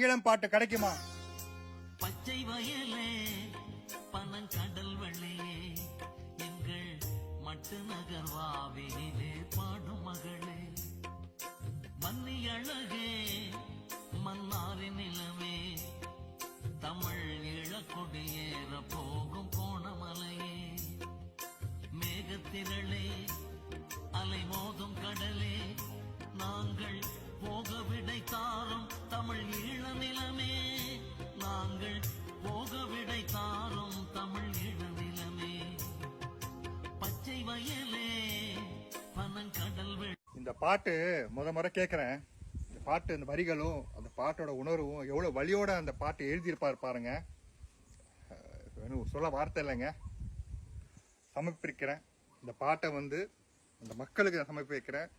ஈழம் பாட்டு கிடைக்குமா? பச்சை வயலே பனங்கடல் வெள்ளையே எங்கள் மட்டு நகர்வாவிலே பாடும் மகளே, மன்னி அழகே மன்னாரின் நிலமே, தமிழ் இளக்கொடியேற போகும் கோணமலையே, மேகத்திரளே அலை மோதும் கடலே, நாங்கள் போக விடை தாரும் தமிழ் ஈழ நிலமே, நாங்கள் போக விடை தாரும் தமிழ் ஈழ நிலமே, பச்சை வயலே பனங்கடல். இந்த பாட்டு முறை கேட்கிறேன். இந்த பாட்டு, இந்த வரிகளும் அந்த பாட்டோட உணர்வும் எவ்வளவு வழியோட அந்த பாட்டு எழுதியிருப்பாரு பாருங்க. சொல்ல வார்த்தை இல்லைங்க. சமர்ப்பிக்கிறேன் இந்த பாட்டை அந்த மக்களுக்கு சமர்ப்பிக்கிறேன்.